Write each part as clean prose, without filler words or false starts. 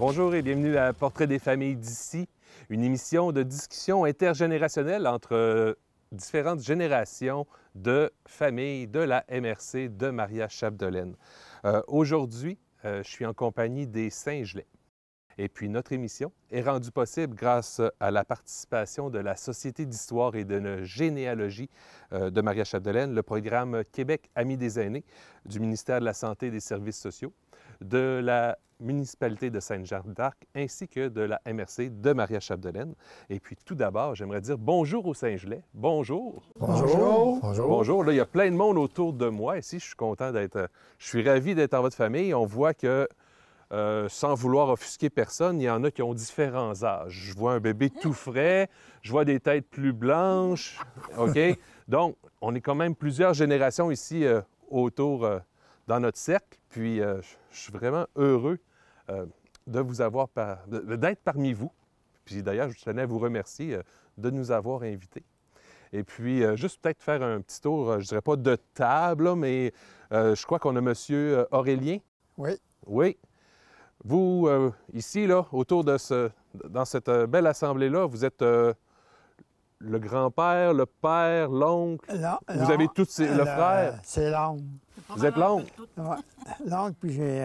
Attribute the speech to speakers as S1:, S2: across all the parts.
S1: Bonjour et bienvenue à Portrait des familles d'ici, une émission de discussion intergénérationnelle entre différentes générations de familles de la MRC de Maria-Chapdelaine. Aujourd'hui, je suis en compagnie des Saint-Gelais. Et puis notre émission est rendue possible grâce à la participation de la Société d'histoire et de généalogie de Maria-Chapdelaine, le programme Québec Amis des aînés du ministère de la Santé et des Services sociaux, de la municipalité de Sainte-Jeanne d'Arc ainsi que de la MRC de Maria-Chapdelaine. Et puis tout d'abord, j'aimerais dire bonjour aux Saint-Gelais. Bonjour.
S2: Bonjour. Bonjour.
S1: Bonjour. Là, il y a plein de monde autour de moi ici. Je suis content d'être... Je suis ravi d'être en votre famille. On voit que, sans vouloir offusquer personne, il y en a qui ont différents âges. Je vois un bébé tout frais. Je vois des têtes plus blanches. OK? Donc, on est quand même plusieurs générations ici autour dans notre cercle. Puis, je suis vraiment heureux de vous avoir, d'être parmi vous. Puis d'ailleurs, je tenais à vous remercier de nous avoir invités. Et puis, juste peut-être faire un petit tour, je dirais pas de table, là, mais je crois qu'on a M. Aurélien.
S2: Oui.
S1: Oui. Vous, ici, là, autour de dans cette belle assemblée-là, vous êtes le grand-père, le père, l'oncle. Vous avez tous le frère.
S2: C'est l'oncle.
S1: Vous êtes l'oncle?
S2: Ouais. L'oncle, puis j'ai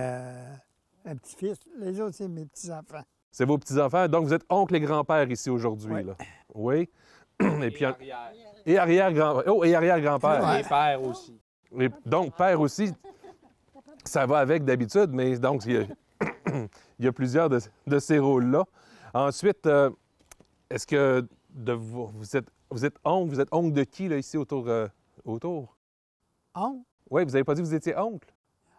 S2: un petit-fils. Les autres, c'est mes petits-enfants.
S1: C'est vos petits-enfants. Donc, vous êtes oncle et grand-père ici aujourd'hui,
S2: oui.
S1: là. Oui. Et puis, et arrière-grand-père. Oh, et arrière-grand-père.
S2: Ouais.
S3: Et père aussi.
S1: Et donc, père aussi, ça va avec d'habitude, mais donc, il y a plusieurs de ces rôles-là. Ensuite, est-ce que vous êtes oncle de qui, là, ici, autour?
S2: Oncle?
S1: Oui, vous n'avez pas dit que vous étiez oncle?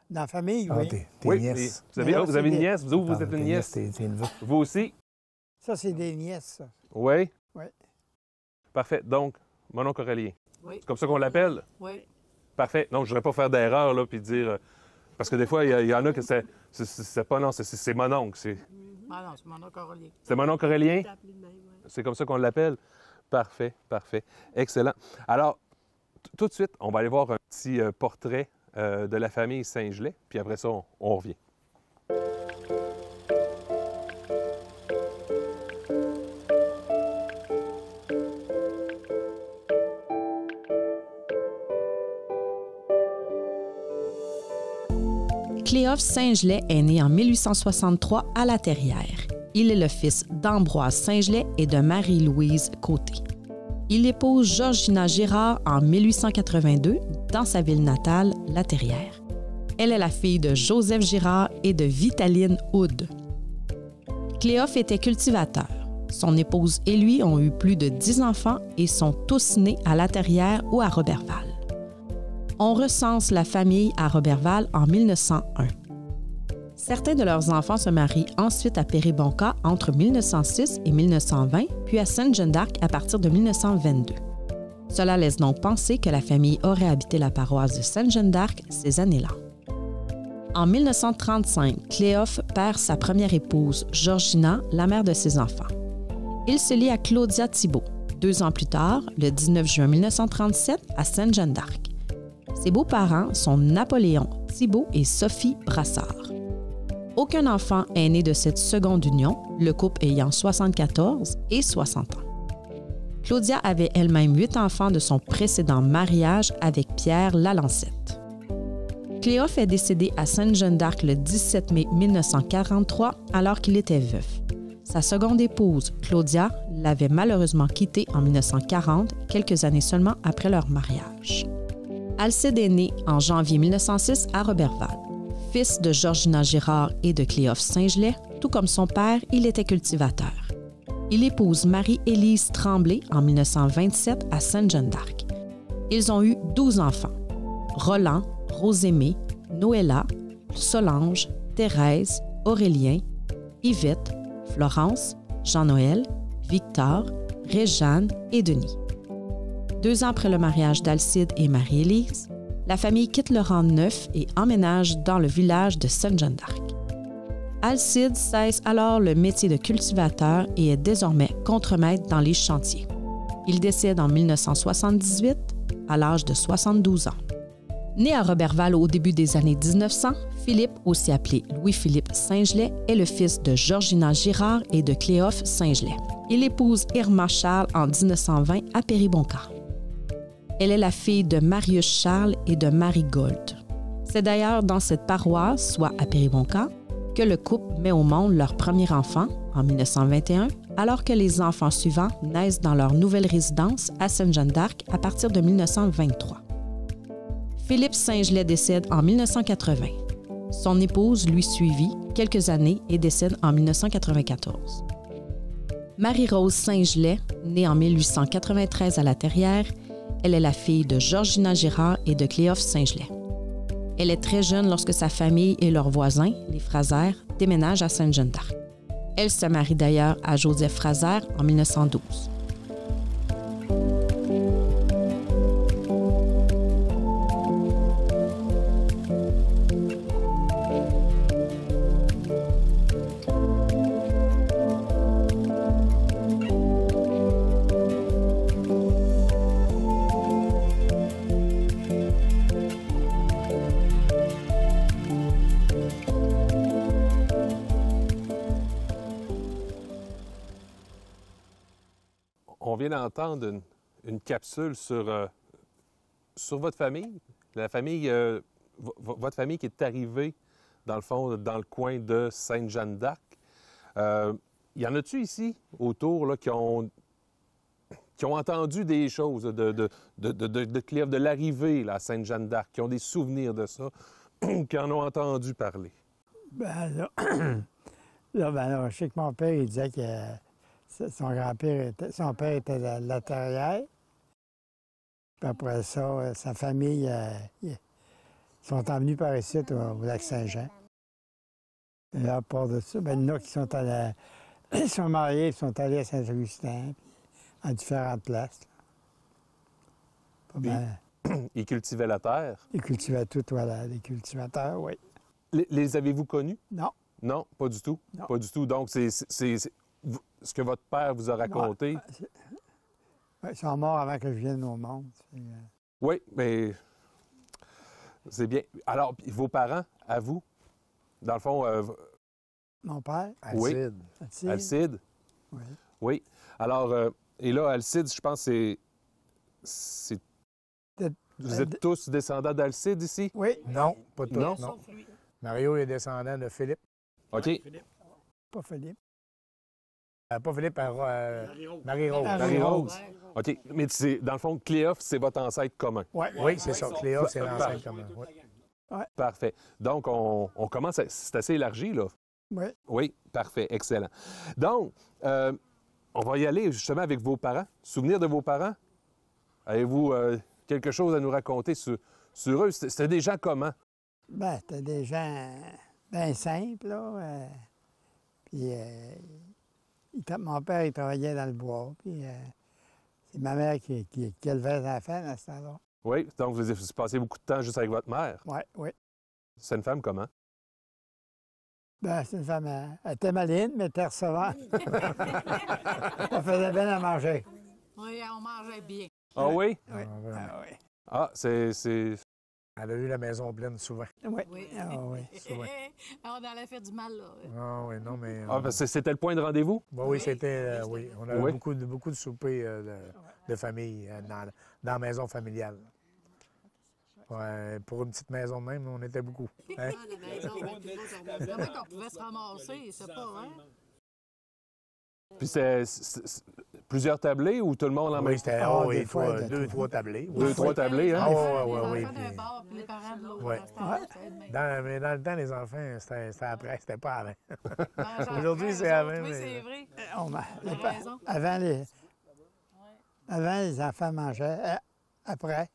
S2: Dans la famille,
S4: Ah,
S2: oui.
S4: tes
S1: Oui,
S4: nièces.
S1: vous avez une nièce? Vous êtes
S4: Tes
S1: une nièce?
S4: T'es une neveu.
S1: Vous aussi?
S2: Ça, c'est des nièces, ça.
S1: Oui?
S2: Oui.
S1: Parfait. Donc, mon oncle Aurélien.
S5: Oui.
S1: C'est comme ça qu'on l'appelle?
S5: Oui.
S1: Parfait. Donc, je ne voudrais pas faire d'erreur, là, puis dire... parce que des fois, il y en a que c'est pas... Non, c'est mon oncle.
S5: Ah non, c'est mon oncle Aurélien.
S1: C'est mon oncle Aurélien?
S5: Je t'appelle de même, oui.
S1: C'est comme ça qu'on l'appelle? Parfait, parfait. Excellent. Alors, tout de suite, on va aller voir un petit portrait de la famille Saint-Gelais, puis après ça, on revient.
S6: Cléof Saint-Gelais est né en 1863 à La Terrière. Il est le fils d'Ambroise Saint-Gelais et de Marie-Louise Côté. Il épouse Georgina Girard en 1882 dans sa ville natale, La Terrière. Elle est la fille de Joseph Girard et de Vitaline Houd. Cléof était cultivateur. Son épouse et lui ont eu plus de 10 enfants et sont tous nés à La Terrière ou à Roberval. On recense la famille à Roberval en 1901. Certains de leurs enfants se marient ensuite à Péribonka entre 1906 et 1920, puis à Sainte-Jeanne d'Arc à partir de 1922. Cela laisse donc penser que la famille aurait habité la paroisse de Sainte-Jeanne d'Arc ces années-là. En 1935, Cléof perd sa première épouse, Georgina, la mère de ses enfants. Il se lie à Claudia Thibault, 2 ans plus tard, le 19 juin 1937, à Sainte-Jeanne d'Arc. Ses beaux-parents sont Napoléon Thibault et Sophie Brassard. Aucun enfant est né de cette seconde union, le couple ayant 74 et 60 ans. Claudia avait elle-même 8 enfants de son précédent mariage avec Pierre Lalancette. Cléof est décédé à Sainte-Jeanne d'Arc le 17 mai 1943 alors qu'il était veuf. Sa seconde épouse, Claudia, l'avait malheureusement quitté en 1940, quelques années seulement après leur mariage. Alcide est né en janvier 1906 à Roberval. Fils de Georgina Girard et de Cléof Saint-Gelais, tout comme son père, il était cultivateur. Il épouse Marie-Élise Tremblay en 1927 à Sainte-Jeanne d'Arc. Ils ont eu 12 enfants. Roland, Rosémée, Noëlla, Solange, Thérèse, Aurélien, Yvette, Florence, Jean-Noël, Victor, Réjeanne et Denis. 2 ans après le mariage d'Alcide et Marie-Élise, la famille quitte le rang neuf et emménage dans le village de Sainte-Jeanne d'Arc. Alcide cesse alors le métier de cultivateur et est désormais contremaître dans les chantiers. Il décède en 1978 à l'âge de 72 ans. Né à Roberval au début des années 1900, Philippe, aussi appelé Louis-Philippe Saint-Gelais, est le fils de Georgina Girard et de Cléophe Saint-Gelais. Il épouse Irma Charles en 1920 à Péribonka. Elle est la fille de Marius Charles et de Marie Gold. C'est d'ailleurs dans cette paroisse, soit à Péribonka, que le couple met au monde leur premier enfant, en 1921, alors que les enfants suivants naissent dans leur nouvelle résidence à Sainte-Jeanne-d'Arc à partir de 1923. Philippe Saint-Gelais décède en 1980. Son épouse lui suivit quelques années et décède en 1994. Marie-Rose Saint-Gelais, née en 1893 à La Terrière, elle est la fille de Georgina Girard et de Cléophe Saint-Gelais. Elle est très jeune lorsque sa famille et leurs voisins, les Fraser, déménagent à Sainte-Jeanne-d'Arc. Elle se marie d'ailleurs à Joseph Fraser en 1912.
S1: On vient d'entendre une capsule sur votre famille, la famille, votre famille qui est arrivée, dans le fond, dans le coin de Sainte-Jeanne-d'Arc. Y en a-tu ici, autour, là, qui ont entendu des choses de Cléophe, de l'arrivée là, à Sainte-Jeanne-d'Arc, qui ont des souvenirs de ça, qui en ont entendu parler?
S2: Ben là, je sais que mon père, il disait que son père était de La Terrière. Puis après ça, sa famille, ils sont venus par ici, au lac Saint-Jean. Et à part de ça, ben, il y en a qui ils sont mariés, ils sont allés à Saint-Augustin, à différentes places.
S1: Ils cultivaient la terre?
S2: Ils cultivaient tout, voilà, les cultivateurs, oui.
S1: Les avez-vous connus?
S2: Non.
S1: Non, pas du tout?
S2: Non.
S1: Pas du tout. Donc, c'est ce que votre père vous a raconté?
S2: Ouais, ils sont morts avant que je vienne au monde.
S1: Oui, mais c'est bien. Alors, vos parents, à vous, dans le fond...
S2: Mon père?
S1: Alcide.
S2: Oui.
S1: Alcide?
S2: Oui.
S1: Oui. Alors, et là, Alcide, je pense que c'est... Vous êtes tous descendants d'Alcide ici?
S2: Oui.
S3: Non, pas tous.
S1: Non?
S3: Non. Mario est descendant de Philippe.
S1: OK.
S2: Pas Philippe.
S3: Pas Philippe, Marie-Rose.
S1: Marie-Rose. OK. Mais dans le fond, Cléophe, c'est votre ancêtre commun.
S3: Ouais. Oui, c'est ça. Cléophe, c'est l'ancêtre commun. Oui.
S2: Ouais.
S1: Parfait. Donc, on commence c'est assez élargi, là.
S2: Oui.
S1: Oui, parfait. Excellent. Donc, on va y aller justement avec vos parents. Souvenir de vos parents? Avez-vous quelque chose à nous raconter sur eux? C'était des gens comment?
S2: Ben, c'était des gens bien simples, là. Puis, mon père, il travaillait dans le bois. Puis, c'est ma mère qui élevait les enfants à ce temps-là.
S1: Oui, donc vous passez beaucoup de temps juste avec votre mère.
S2: Oui, oui.
S1: C'est une femme comment?
S2: Ben, c'est une femme, elle était maligne, mais elle était recevante. Elle faisait bien à manger.
S5: Oui, on mangeait bien.
S1: Ah oui?
S2: Oui.
S3: Ah,
S2: oui.
S1: Ah, c'est...
S3: Elle a eu la maison pleine souvent.
S2: Oui.
S5: Oui.
S2: Ah, oui.
S3: Souvent.
S5: On allait faire du mal, là.
S3: Ah oui, non, mais...
S1: Ah, parce que c'était le point de rendez-vous?
S3: Bon, oui, c'était... oui, on avait
S1: Oui.
S3: beaucoup de soupers de famille dans la maison familiale. Ouais, pour une petite maison de même, on était beaucoup. Hein?
S5: Ah, la maison, comment qu'on pouvait se ramasser, c'est pas, hein?
S1: Puis c'est plusieurs tablés ou tout le monde en même
S3: Oui, c'était
S2: des fois,
S3: deux, trois tablés.
S1: Deux,
S3: Oui.
S1: trois tablés, hein?
S3: Ah,
S5: Les
S3: oui.
S5: enfants d'un bord, puis les parents de l'autre.
S3: Ouais.
S5: C'était
S3: Dans le temps, les enfants, c'était après, c'était pas avant.
S5: le
S3: Aujourd'hui, c'est avant,
S5: Oui,
S3: mais-
S5: c'est vrai.
S2: T'as
S5: raison.
S2: Avant, les enfants mangeaient. Après,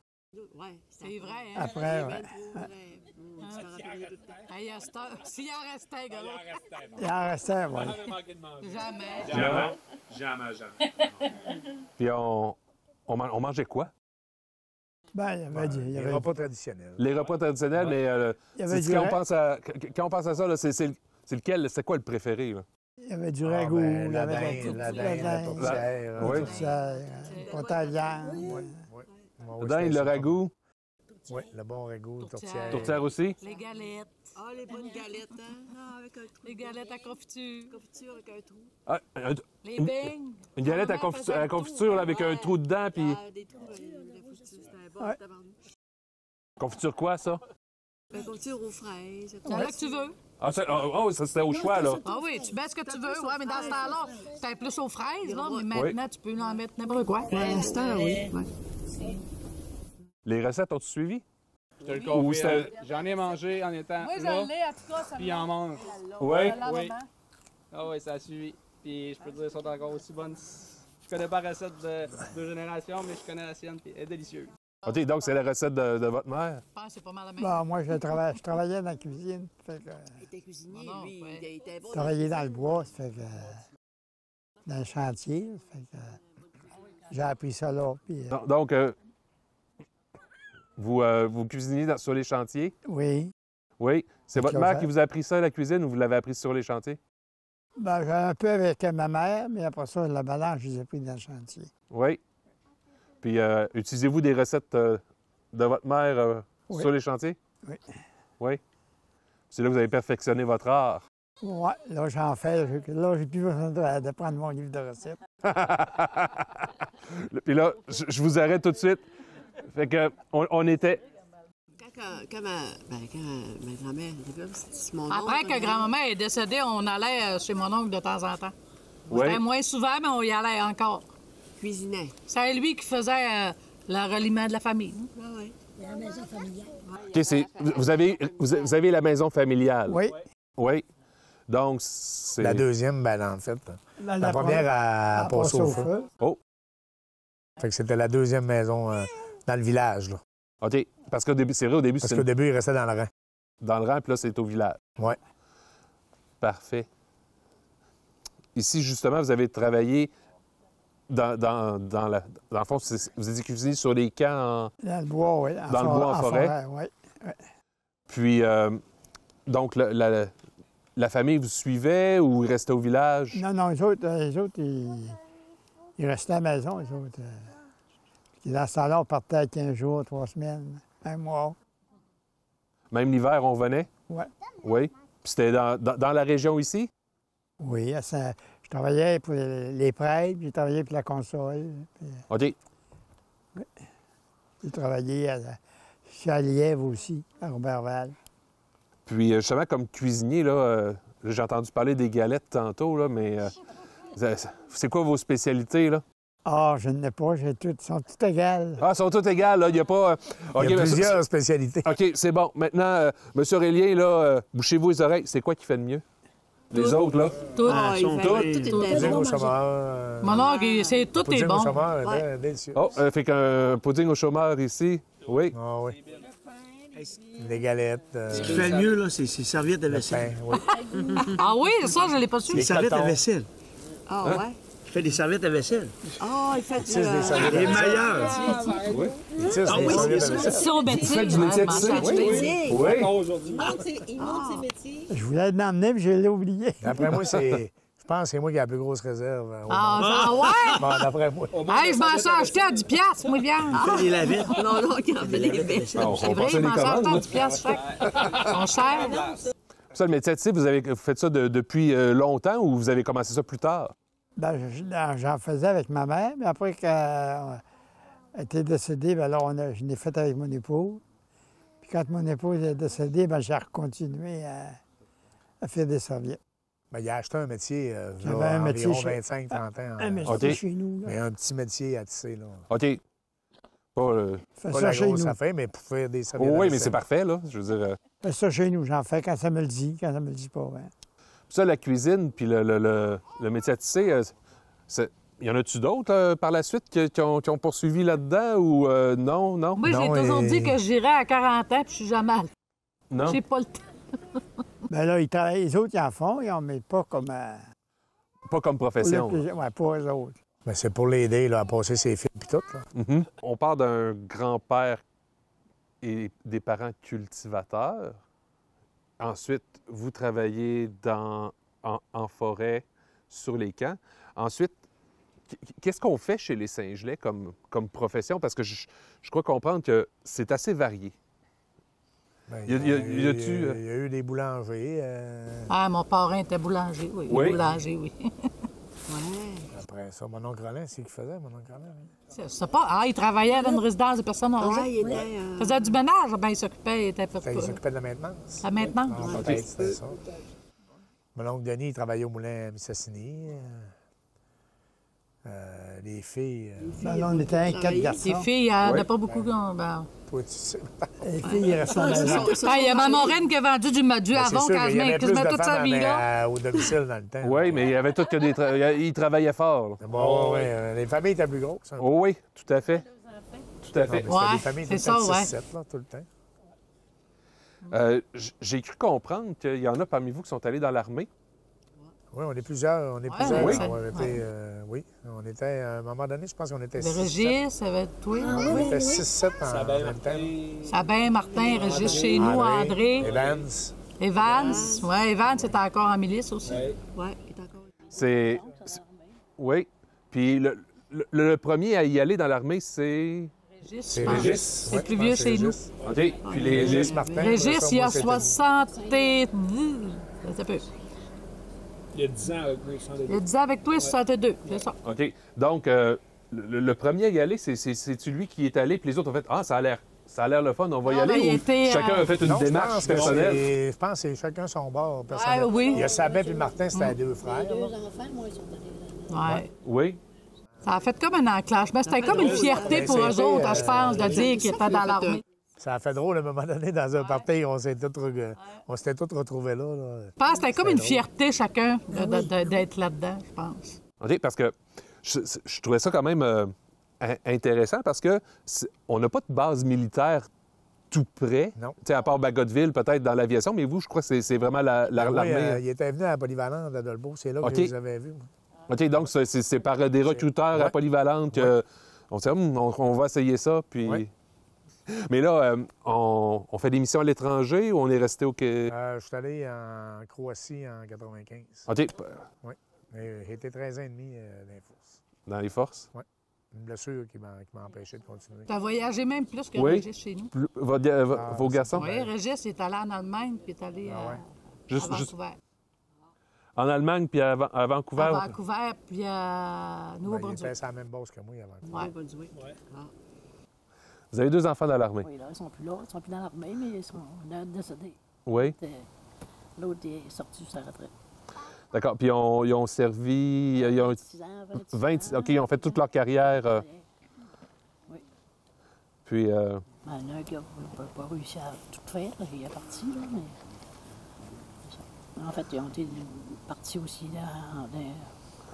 S5: Oui, c'est vrai, hein?
S2: Après, ouais.
S5: Hey, à cette heure, s'il en restait, gars.
S2: il en restait, oui.
S5: Jamais.
S1: Jamais. Puis on mangeait quoi?
S2: Ben, il y avait du... il y
S3: Les
S2: avait-
S3: repas traditionnels.
S1: Les repas traditionnels, mais
S2: Il y avait du
S1: quand, on
S2: ra-
S1: pense à ça, là, c'est lequel? C'est quoi le préféré? Là?
S2: il y avait du
S3: Ah,
S2: ragoût,
S3: ben,
S2: il y
S3: la
S2: avait
S3: dinde, la
S2: la
S3: tourtière.
S1: Oui.
S2: pâte à viande.
S3: Oui.
S1: Le dinde, le ragoût.
S3: Oui, le bon ragoût, tourtière.
S1: Tourtière aussi?
S5: Les galettes.
S4: Ah, les bonnes galettes, hein? Ah, avec un trou.
S5: Les galettes à confiture.
S4: Confiture avec un trou.
S1: Ah,
S5: Les beignes.
S1: une galette à
S5: Ma mère faisait
S1: la
S5: le tour.
S1: confiture là, avec un trou dedans, puis...
S4: Ah, des trous, la confiture, c'était un bon
S2: Ouais.
S4: tabarnouche.
S1: Confiture quoi, ça?
S4: La confiture aux fraises.
S5: C'est là que tu veux.
S1: Ah, ça c'était au choix, là.
S5: Ah oui, tu mets ce que tu veux. Ouais, mais dans ce temps-là, c'était plus aux fraises, là. Mais maintenant, tu peux en mettre n'importe quoi.
S4: À l'instant, oui. Ouais.
S1: Les recettes ont-tu suivi?
S7: Je te le
S1: Ou
S7: confirme.
S1: c'était-
S7: J'en ai mangé en étant
S5: Moi, je
S7: là,
S5: l'ai, en tout cas. Ça
S7: puis en mange.
S1: Oui.
S7: Oui. Ah oui, ça a suivi. Puis je peux te dire, elles sont encore aussi bonnes. Je connais pas la recette de deux générations, mais je connais la sienne, puis elle est délicieuse.
S1: OK, donc c'est la recette de votre mère?
S5: Je pense que c'est pas mal la même.
S2: Bon, moi, je travaillais dans la cuisine. Fait que,
S4: Il était cuisinier,
S5: Non,
S4: lui.
S5: ouais.
S4: Il était bon.
S2: je travaillais dans le bois, ça fait que, dans le chantier. Ça fait que, j'ai appris ça là. Puis,
S1: Donc, vous cuisiniez sur les chantiers?
S2: oui.
S1: Oui. C'est votre
S2: Claude.
S1: mère qui vous a appris ça à la cuisine ou vous l'avez appris sur les chantiers?
S2: Ben, j'ai un peu avec ma mère, mais après ça, la balance, je les ai pris dans le chantier.
S1: Oui. Puis, utilisez-vous des recettes de votre mère
S2: Oui.
S1: sur les chantiers?
S2: Oui.
S1: Oui. C'est là que vous avez perfectionné votre art.
S2: Ouais, là, j'en fais. Là, j'ai plus besoin de prendre mon livre de recettes.
S1: Puis là, je vous arrête tout de suite. Fait que, on était...
S4: Quand ma grand-mère était là, c'est mon oncle.
S5: Après que grand-maman est décédée, on allait chez mon oncle de temps en temps.
S1: Oui.
S5: C'était moins souvent, mais on y allait encore.
S4: Cuisinait.
S5: C'est lui qui faisait le reliement de la famille.
S4: Ah, oui.
S1: OK, vous avez la maison familiale.
S2: Oui.
S1: Oui. Donc, c'est...
S3: La deuxième, ben, en fait. La première
S2: première,
S3: a passé au feu.
S1: Oh,
S3: Fait que c'était la deuxième maison dans le village, là.
S1: OK. Parce qu'au début, c'est vrai, au début,
S3: Parce
S1: c'est
S3: qu'au début, il restait dans le rang.
S1: dans le rang, puis là, c'est au village.
S3: Oui.
S1: Parfait. Ici, justement, vous avez travaillé dans le fond, vous étiez cuisinier sur les camps.
S2: Dans le bois, oui.
S1: Dans le bois, en forêt.
S2: Oui.
S1: Puis, donc, la famille vous suivait ou ils restaient au village?
S2: Non, non, les autres ils restaient à la maison, les autres. Puis dans ce temps-là, on partait à 15 jours, 3 semaines, 1 mois.
S1: Même l'hiver, on venait?
S2: Oui.
S1: Oui. Puis c'était dans la région ici?
S2: Oui, je travaillais pour les prêtres, puis j'ai travaillé pour la console. Puis,
S1: OK.
S2: j'ai travaillé à Lièvre aussi, à Robertval.
S1: Puis, justement, comme cuisinier, là, j'ai entendu parler des galettes tantôt, là, mais c'est quoi vos spécialités, là?
S2: Ah, je n'ai pas, sont toutes égales.
S1: Ah, elles sont toutes égales, là. Il n'y a pas...
S3: Il y a plusieurs spécialités.
S1: OK, c'est bon. Maintenant, M. Aurélien, là, bouchez-vous les oreilles. C'est quoi qui fait de mieux? Les autres, là?
S5: Tout.
S4: Ah, il fait tout était
S3: Pudding
S4: bon.
S3: au chômeur.
S5: Mon oncle, c'est tout est
S3: Pudding au
S5: bon.
S3: chômeur,
S4: Ouais.
S3: délicieux.
S1: Oh, fait qu'un pudding au chômeur ici. Oui.
S3: Ah oui. Des galettes.
S8: Ce qui fait le mieux, là, c'est serviettes de
S3: le pain,
S8: vaisselle.
S3: oui.
S5: Ah oui, ça, je l'ai pas su.
S8: Les serviettes à
S3: cotons.
S8: vaisselle.
S4: Ah, ouais.
S8: Il fait des serviettes à vaisselle.
S4: Ah, il fait
S3: Tisse des serviettes.
S8: Les meilleurs.
S3: Il tisse des serviettes de vaisselle.
S5: C'est au métier.
S1: faites du métier de ça?
S4: métier.
S1: Oui.
S9: Il monte ses métiers.
S2: Je voulais l'emmener, mais je l'ai oublié.
S3: D'après moi, je pense que c'est moi qui ai la plus grosse réserve. Au monde.
S5: Ah ouais?
S3: Bon, d'après moi.
S5: Hey, je m'en suis acheté à 10 piastres, moi, bien.
S8: Il fait des lavettes.
S4: Non, non, il en fait les bêtes.
S1: On
S5: C'est vrai,
S1: passait
S5: je
S1: les
S5: m'en suis acheté à
S1: commandes.
S5: 10 piastres chaque. On sert.
S1: Ça, le métier, tu sais, vous faites ça depuis longtemps ou vous avez commencé ça plus tard?
S2: Ben, j'en faisais avec ma mère, mais après qu'elle était décédée, ben là, je l'ai fait avec mon épouse. Puis quand mon épouse est décédée, ben, j'ai continué à faire des serviettes.
S3: Ben, il a acheté un métier,
S2: J'avais un métier
S3: environ
S2: chez-
S3: 25-30 ans.
S2: Un métier
S1: OK.
S2: chez nous, là.
S3: Mais un petit métier à tisser, là.
S1: OK. Pas,
S2: Fais
S3: Pas
S2: ça
S3: la
S2: chez
S3: grosse
S2: nous.
S3: affaire, mais pour faire des serviettes.
S1: Oh,
S3: à
S1: oui, mais
S3: vaisselle.
S1: c'est parfait, là. Je veux dire,
S2: Fais ça chez nous, j'en fais quand ça me le dit, quand ça me le dit pas. Hein.
S1: ça, la cuisine puis le métier à tisser, il y en a-tu d'autres par la suite qui ont poursuivi là-dedans ou non?
S5: Moi, j'ai
S3: Non,
S5: toujours
S3: et-
S5: dit que j'irais à 40 ans, puis je suis jamais allée.
S1: Non?
S5: J'ai pas le temps.
S2: Ben là, ils travaillent, les autres, ils en font, mais pas comme...
S1: Pas comme profession. là.
S2: Ouais, pas eux autres.
S3: Ben, c'est pour l'aider là, à passer ses fils et tout. Là.
S1: Mhm. On parle d'un grand-père et des parents cultivateurs. Ensuite, vous travaillez en forêt sur les camps. Ensuite, Qu'est-ce qu'on fait chez les Saint-Gelais comme profession? Parce que je crois comprendre que c'est assez varié.
S3: Ben,
S1: Y a-tu,
S3: il y a eu des boulangers.
S5: Ah, mon parrain était boulanger, oui.
S1: Oui.
S5: Boulanger, oui.
S3: Après ça, mon oncle Roland, c'est ce qu'il faisait, mon oncle Roland. Hein?
S5: C'est pas... Ah, il travaillait dans une résidence de personnes âgées.
S4: Ouais, il était...
S5: Il faisait du ménage, ben il s'occupait, il était pas...
S3: Il s'occupait de la maintenance.
S5: La maintenance.
S3: Ah, peut-être, c'était ça. Mon oncle Denis, il travaillait au moulin à Mistassini. Les filles...
S2: Ben, là, on était un 4 garçons.
S5: Les filles, il n'y en
S1: Oui.
S5: a pas beaucoup. Ben...
S3: Toi, tu sais.
S2: Les filles, ils restent à la maison.
S5: Ah, il y a ma moraine qui a vendu du
S3: Ben, c'est
S5: avant
S3: sûr qu'il y avait plus
S5: quasiment
S3: de
S5: toute sa
S3: femmes
S5: vie, là.
S3: au domicile dans le temps.
S1: Oui, mais il y avait tout que des... Ils travaillaient fort. Là.
S3: Bon, oui, les familles étaient plus grosses. Hein.
S1: Oh oui, tout à fait. Tout à fait.
S3: Non, mais c'était
S5: Ouais,
S3: des familles
S5: c'est
S3: de
S5: ça, ouais.
S3: 6-7, là, tout le temps.
S1: J'ai cru comprendre qu'il y en a parmi vous qui sont allés dans l'armée.
S3: Oui, on est plusieurs. On est
S5: Ouais,
S3: plusieurs.
S5: oui.
S3: Oui, on était, à un moment donné, je pense qu'on était
S5: Le
S3: 6-7.
S5: Régis, avec toi.
S3: On était 6-7 en
S7: Sabin,
S3: même temps.
S5: Sabin, Martin, Régis chez nous, André.
S3: Evans.
S5: Evans. Oui, Evans, c'était encore en milice aussi.
S4: Ouais, il est encore...
S1: Oui. Puis le premier à y aller dans l'armée, c'est...
S5: Régis,
S3: C'est
S5: je pense.
S3: Régis.
S5: C'est
S3: Ouais,
S5: plus
S3: je
S5: vieux
S3: pense que
S5: chez
S3: c'est
S5: nous.
S3: Régis.
S1: OK. Puis
S3: Régis Martin.
S5: Régis, il y a
S3: moi, c'était-
S5: 70... Ça peut.
S7: Il y a 10 ans avec moi,
S5: Il y a 10 ans avec toi, 62. C'est ça.
S1: OK. Donc, le premier à y aller, c'est-tu lui qui est allé, puis les autres ont fait « Ah, ça a l'air le fun, on va y
S5: Ah,
S1: aller.
S5: ben, il
S1: Ou
S5: était,
S1: chacun a fait une
S3: Non,
S1: démarche personnelle.
S3: je pense que c'est chacun son bord personnel.
S5: Ah, oui.
S3: Il y a Sabin et Martin, c'était deux frères.
S9: Deux
S3: là.
S9: enfants, moi, ils sont allés là.
S5: Ouais.
S1: Oui.
S5: Ça a fait comme un enclenchement. C'était comme une fierté
S3: Ben,
S5: pour eux
S3: c'était,
S5: autres, je pense, de dire qu'ils étaient dans l'armée.
S3: Ça a fait drôle à un moment donné dans un party, on s'était tous retrouvés là.
S5: Je pense que c'était comme une
S3: drôle.
S5: fierté chacun d'être là-dedans, je pense.
S1: OK, parce que je trouvais ça quand même intéressant parce que on n'a pas de base militaire tout près.
S3: Non.
S1: Tu sais, à part Bagotville, peut-être dans l'aviation, mais vous, je crois que c'est vraiment l'armée.
S3: Oui, il était venu à la polyvalente d'Adolbo, c'est là que
S1: OK.
S3: je les avais vus. moi.
S1: OK, donc c'est par des recruteurs à
S3: Ouais.
S1: Polyvalente que on s'est dit, on va essayer ça, puis...
S3: Ouais.
S1: Mais là, on fait des missions à l'étranger ou on est resté au Québec?
S3: Je suis allé en Croatie en 95.
S1: OK,
S3: Mais j'ai été 13 ans et demi dans les forces.
S1: dans les forces.
S3: Une blessure qui m'a empêché de continuer.
S5: Tu as voyagé même plus que
S1: Oui.
S5: Régis chez nous.
S1: Vos garçons?
S5: Oui, Régis est allé en Allemagne, puis est allé
S3: Ah ouais.
S5: à
S1: Juste
S5: Vancouver.
S1: en Allemagne puis à Vancouver?
S5: À Vancouver, puis à
S3: Ben, il
S5: Nouveau-Brunswick.
S3: était sur la même base que moi avant.
S5: Ouais.
S4: Brunswick.
S1: Vous avez 2 enfants dans l'armée?
S10: Oui, là, ils sont plus là. Ils sont plus dans l'armée, mais ils sont décédés.
S1: Oui.
S10: L'autre est sorti de sa retraite.
S1: D'accord. Puis ils ont servi... Ils ont
S10: 26 ans,
S1: 20, OK, ils ont fait toute leur carrière.
S10: Oui.
S1: Puis...
S10: Ben, il y en a un qui n'a pas réussi à tout faire. Là. Il est parti, là, mais... c'est ça. En fait, ils ont été partis aussi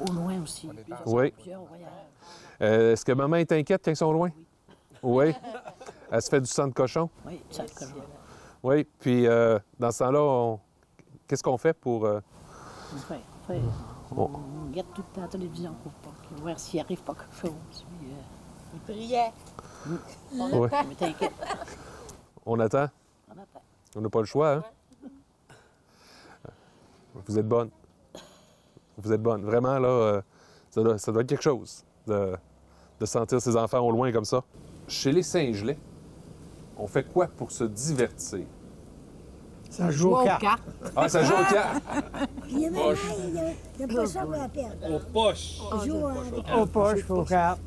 S10: au loin aussi.
S1: Oui.
S10: Plusieurs voyages.
S1: Est-ce que maman est inquiète quand ils sont loin? Oui. Elle se fait du sang de cochon?
S10: Oui, ça le connaît.
S1: Oui. Puis dans ce temps-là, qu'est-ce qu'on fait pour...
S10: On regarde toute la télévision pour voir s'il arrive pas quelque chose. Puis,
S9: Ils priaient.
S1: Ouais.
S10: mais t'inquiète,
S1: On attend?
S10: on attend.
S1: On n'a pas le choix, hein? Vous êtes bonne. Vous êtes bonne. Vraiment, là, ça doit être quelque chose de sentir ses enfants au loin comme ça. Chez les Saint-Gelais, on fait quoi pour se divertir?
S2: Ça joue aux cartes.
S1: Ah, ça joue aux cartes!
S9: Il y a pas ça pour la perdre.
S7: Aux poches.
S9: Il joue
S2: Aux poches, aux cartes.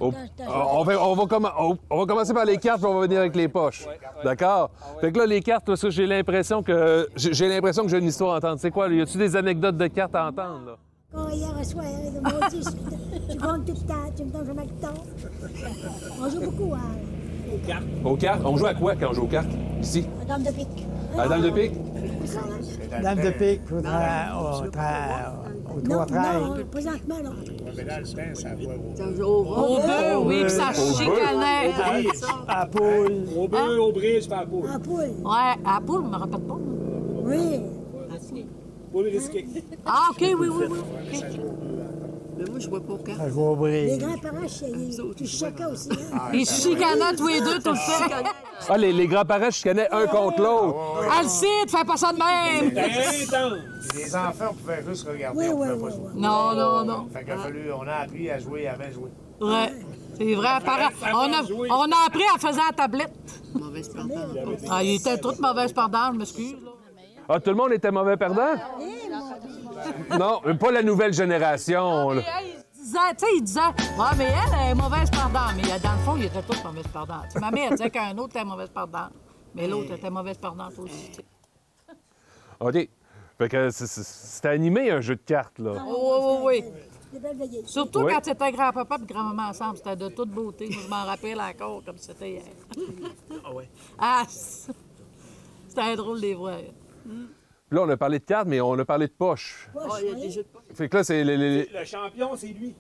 S1: On va commencer par les cartes, puis on va venir avec les poches. D'accord? Fait que là, les cartes, là, ça, j'ai l'impression que j'ai une histoire à entendre. C'est quoi? Là? Y a-tu des anecdotes de cartes à entendre? Là?
S9: Quand hier soir, de maudit, tu comptes tout le temps, tu me donnes jamais le temps. On joue beaucoup, hein.
S1: Aux cartes? On joue à quoi quand on joue aux cartes? Ici?
S9: La dame de pique.
S1: À la dame de pique?
S2: Dame de pique, au
S9: Non,
S2: 3-13.
S9: non, présentement, non.
S3: Mais dans le temps, ça voit
S5: Au bœuf, oui, puis ça chicanait.
S2: À poule.
S7: Au bœuf, au bridge, pas à poule.
S9: En poule.
S5: Ouais, à la poule, je me rappelle pas.
S9: Oui.
S7: Poule risquée.
S5: Ah, OK, oui, oui, oui.
S4: Mais moi, je vois pas au cartes.
S2: Ça joue au
S9: Les
S2: bris.
S9: grands-parents, tu choquais aussi, hein.
S5: Ils chicanaient tous les deux tout le temps.
S1: Ah, les grands-parents chicanaient un contre l'autre.
S5: Alcide, fais pas ça de même!
S3: Les enfants, on pouvait juste regarder,
S9: Oui,
S3: on
S9: oui,
S3: pouvait
S9: oui,
S3: pas jouer.
S5: Non, non, non.
S3: Fait qu'il a fallu, on a appris à jouer avant de jouer.
S5: Ouais, c'est vrai. On a appris en faisant la tablette.
S4: Mauvaise perdante.
S5: Ah, il était toute mauvaise perdante, je m'excuse. là.
S1: Ah, tout le monde était mauvais perdant? Non, pas la nouvelle génération. Là.
S5: Il disait, ouais, mais elle est mauvaise perdante. Mais dans le fond, il était tous mauvaise perdante. T'sais, ma mère disait qu'un autre était mauvaise perdante. Mais l'autre était mauvaise perdante aussi. t'sais.
S1: OK. Fait que c'était animé, un jeu de cartes, là.
S5: Oh, oui, oui.
S9: Des belles veillées.
S5: Surtout
S1: Oui.
S5: quand c'était grand-papa et grand-maman ensemble. C'était de toute beauté. Moi, je m'en rappelle encore comme c'était hier.
S8: Ah ouais.
S5: Ah, c'était drôle de les voir.
S1: Puis là, on a parlé de cartes, mais on a parlé de poche.
S4: Oh, il y a des jeux de poche.
S1: Fait que là, c'est
S8: Le champion, c'est lui.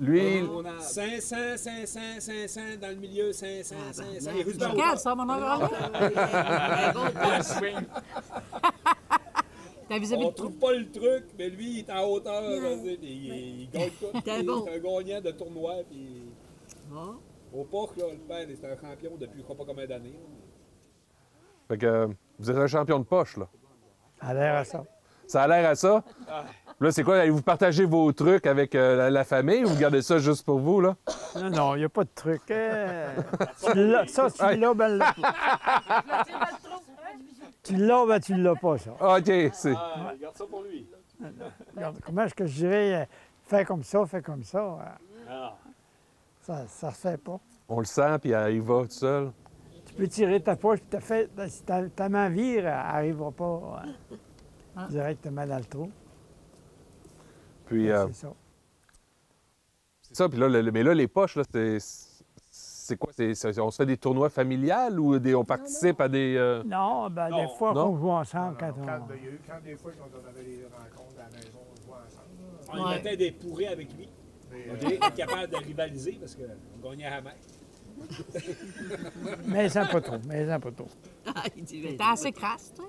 S1: lui...
S8: On a 500, 500, 500 dans le milieu, 500, 500. Les Russes d'en
S5: Quel, ça, mon oncle? T'as visé
S8: On trouve pas le truc, mais lui, il est en hauteur. Il gagne tout.
S4: T'es bon.
S8: C'est un gagnant de tournoi. Puis... Au porc, là, le père, c'est un champion depuis je ne sais pas combien d'années.
S1: Fait que vous êtes un champion de poche, là.
S2: Ça a l'air à ça.
S1: Ça a l'air à ça? Là, c'est quoi? Allez-vous partager vos trucs avec la famille ou vous gardez ça juste pour vous, là?
S2: Non, non, il n'y a pas de truc. Tu l'as, ça, tu l'as, ben là. Tu l'as, ben tu l'as pas, ça.
S1: OK, c'est...
S8: Ah, il garde ça pour lui.
S2: Regarde, comment est-ce que je dirais, fais comme ça, fais comme ça.
S8: Ah.
S2: Ça se fait pas.
S1: On le sent, puis il va tout seul.
S2: Tu peux tirer ta poche, puis si ta main vire, elle n'arrivera pas directement dans le trou.
S1: Puis,
S2: C'est ça.
S1: c'est ça, puis là, mais là, les poches, là, c'est quoi? On se fait des tournois familiales ou on participe à des...
S2: Non, ben
S8: Non.
S2: des fois
S1: Non?
S2: qu'on joue ensemble
S3: Quand
S2: quand
S3: il y a eu des fois qu'on avait des rencontres à la maison, on jouait ensemble.
S8: On y mettait des pourrés avec lui. On était capable de rivaliser parce qu'on gagnait à la main.
S2: Mais ça pas trop, mais ça pas trop.
S4: Ah, il dit,
S5: T'es assez crasse, toi.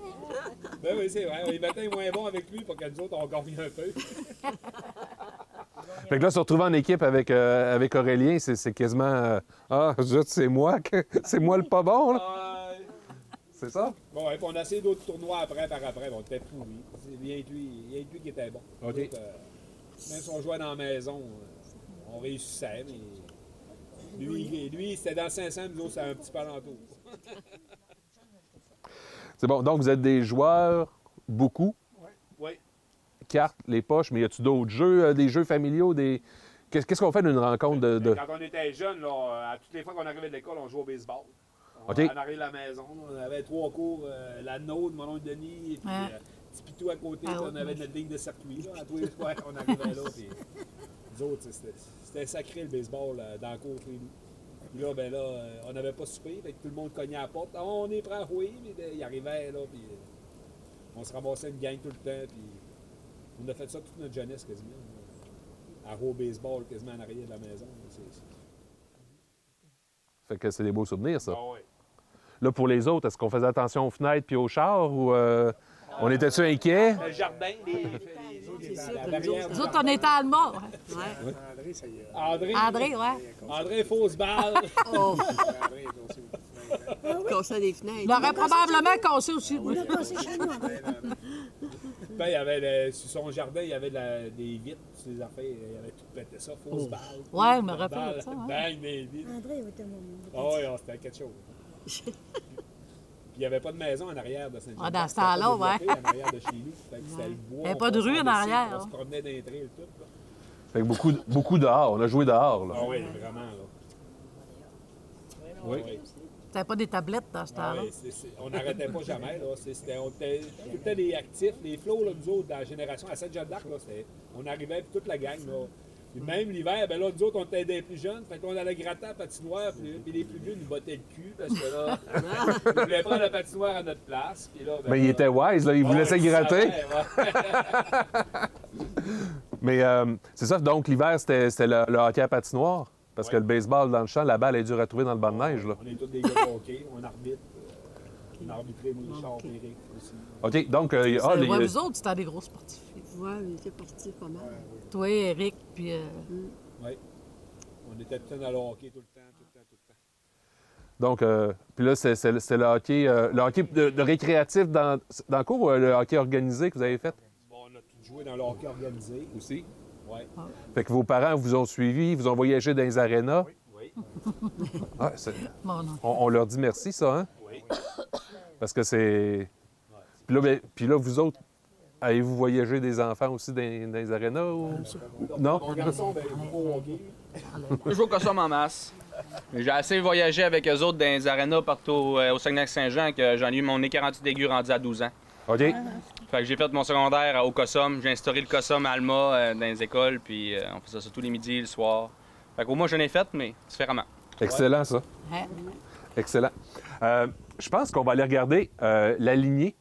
S8: Ben oui, c'est vrai. On y mettait moins bon avec lui pour que nous autres, on gagne un peu.
S1: Fait que là, se retrouver en équipe avec Aurélien, c'est quasiment... ah, zut, c'est moi le pas bon, là. C'est ça?
S8: Bon, ouais, puis on a essayé d'autres tournois après, on était pourris. C'est bien lui qui était bon.
S1: OK.
S8: Même si on jouait dans la maison, on réussissait, mais lui c'était dans 500, nous autres, c'était un petit peu alentour.
S1: C'est bon. Donc, vous êtes des joueurs, beaucoup.
S8: Oui.
S1: Cartes, les poches, mais y a-tu d'autres jeux, des jeux familiaux, des... Qu'est-ce qu'on fait d'une rencontre de...
S8: Quand on était jeunes, là, à toutes les fois qu'on arrivait de l'école, on jouait au baseball.
S1: OK.
S8: On arrivait de la maison, on avait 3 cours, la nôtre, mon oncle Denis, et puis petit pitou à côté, puis on avait notre ligne de circuit. Là, à tous les soirs, on arrivait là, puis nous autres, c'était sacré le baseball dans la cour chez nous. Puis là, ben là, on n'avait pas soupé, fait que tout le monde cognait à la porte. Ah, on est prêt à jouer, mais il arrivait là, puis on se ramassait une gang tout le temps, puis on a fait ça toute notre jeunesse quasiment. À jouer au baseball quasiment en arrière de la maison.
S1: Fait que c'est des beaux souvenirs, ça.
S8: Ah ouais.
S1: Là, pour les autres, est-ce qu'on faisait attention aux fenêtres puis aux chars ou on était-tu inquiets?
S8: Le jardin, la barrière.
S5: Nous autres, on était à Alma.
S4: Ouais.
S3: André, ça y est.
S5: André, ouais.
S8: André Fausse-Balle.
S4: Oh,
S3: André, aussi.
S4: casser des fenêtres.
S5: Il aurait probablement cassé aussi.
S9: On a passé chez nous, André.
S8: Ben, il y avait sur son jardin, il y avait des vitres, sur les affaires, il avait tout pété ça, fausse balle.
S5: Ouais, je me rappelle
S8: Balle,
S5: de ça. Hein.
S8: bang, des vitres.
S9: André, oui, t'as mon.
S8: Ah oui, c'était quelque chose. Puis il n'y avait pas de maison en arrière de Saint-Jean.
S5: Ah, dans ce temps-là, ouais.
S8: En arrière de chez nous. Fait que c'était le bois.
S5: Il y avait
S8: on
S5: pas de
S8: passait
S5: rue en
S8: dessus,
S5: arrière,
S8: On
S5: hein.
S8: se promenait dans les trails et tout. Là.
S1: Fait que beaucoup dehors. On a joué dehors, là.
S8: Ah oui, vraiment, là.
S1: Oui.
S5: C'était pas des tablettes dans ce
S8: Ah
S5: temps-là.
S8: oui, on n'arrêtait pas jamais. Là. On était tout le temps des actifs. Les flots, là, nous autres, dans la génération à Sainte-Jeanne-d'Arc, on arrivait, puis toute la gang. Là. Puis même l'hiver, ben là, nous autres, on était des plus jeunes. Fait qu'on allait gratter à la patinoire, puis les plus vieux nous bottaient le cul, parce que là, ils voulaient prendre la patinoire à notre place. Puis là, ben,
S1: Mais il était wise, là. Il vous laissait gratter.
S8: Ouais.
S1: Mais c'est ça. Donc, l'hiver, c'était le hockey à patinoire. Parce que le baseball dans le champ, la balle est dure à trouver dans le banc de neige, là.
S8: On est tous des gars de hockey, on arbitre. On a arbitré, moi, Richard, Péric aussi.
S1: OK, donc...
S5: Ouais, vous autres, c'était des gros sportifs.
S4: Ouais, on était partis pas mal.
S5: Toi, Eric, puis...
S8: Oui. On était tout le temps dans le hockey, tout le temps.
S1: Donc, puis là, c'est le hockey de récréatif dans le cours ou le hockey organisé que vous avez fait?
S8: Bon, on a tout joué dans le hockey organisé.
S1: Aussi?
S8: Oui.
S1: Fait que vos parents vous ont suivi, vous ont voyagé dans les arénas?
S8: Oui.
S1: Ah, on leur dit merci, ça, hein?
S8: Oui.
S1: Parce que c'est... Puis là, vous autres, avez-vous voyagé des enfants aussi dans les arénas? Ou... Non?
S8: Mon garçon, ben, au hockey.
S7: Je joue au Cossum en masse. J'ai assez voyagé avec eux autres dans les arénas partout au Saguenay-Saint-Jean que j'en ai eu mon nez 48 aigus rendu à 12 ans.
S1: OK.
S7: Fait que j'ai fait mon secondaire au Cossum. J'ai instauré le Cossum à Alma dans les écoles, puis on faisait ça tous les midis, le soir. Fait qu'au moins, je l'ai fait, mais différemment.
S1: Excellent, ça. Excellent. Je pense qu'on va aller regarder la lignée.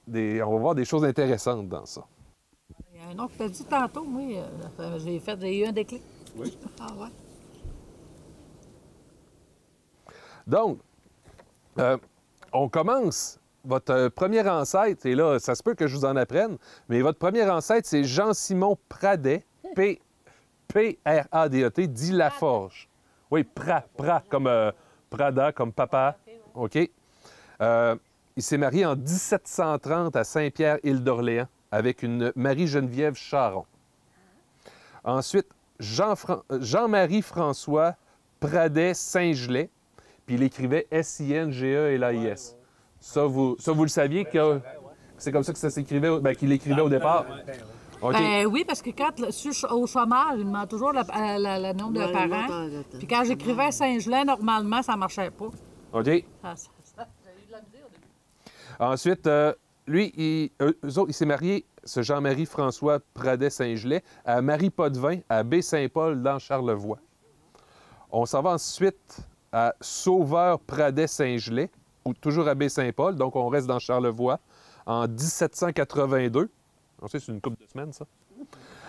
S1: On va voir des choses intéressantes dans ça.
S5: Il y a un autre que tu as dit tantôt, moi, j'ai eu un déclic.
S8: Oui.
S5: Ah ouais.
S1: Donc, on commence. Votre premier ancêtre, et là, ça se peut que je vous en apprenne, mais votre premier ancêtre, c'est Jean-Simon Pradet, P-R-A-D-E-T, dit Laforge. Oui, comme Prada, comme papa. OK. Il s'est marié en 1730 à Saint-Pierre-Île-d'Orléans avec une Marie-Geneviève Charon. Ensuite, Jean-Marie François Pradet Saint-Gelais, puis il écrivait S-I-N-G-E-L-A-I-S. Ça, vous le saviez que c'est comme ça que ça s'écrivait, qu'il l'écrivait au départ?
S5: Okay. Oui, parce que quand au chômage, il demande toujours le nombre de parents. Puis quand j'écrivais Saint-Gelais, normalement, ça ne marchait pas.
S1: OK.
S5: J'ai eu de la misère au début.
S1: Ensuite, lui, il s'est marié, ce Jean-Marie François Pradet Saint-Gelais, à Marie Potvin, à Baie-Saint-Paul, dans Charlevoix. On s'en va ensuite à Sauveur Pradet Saint-Gelais, toujours à Baie-Saint-Paul, donc on reste dans Charlevoix, en 1782. Ensuite, c'est une couple de semaines, ça.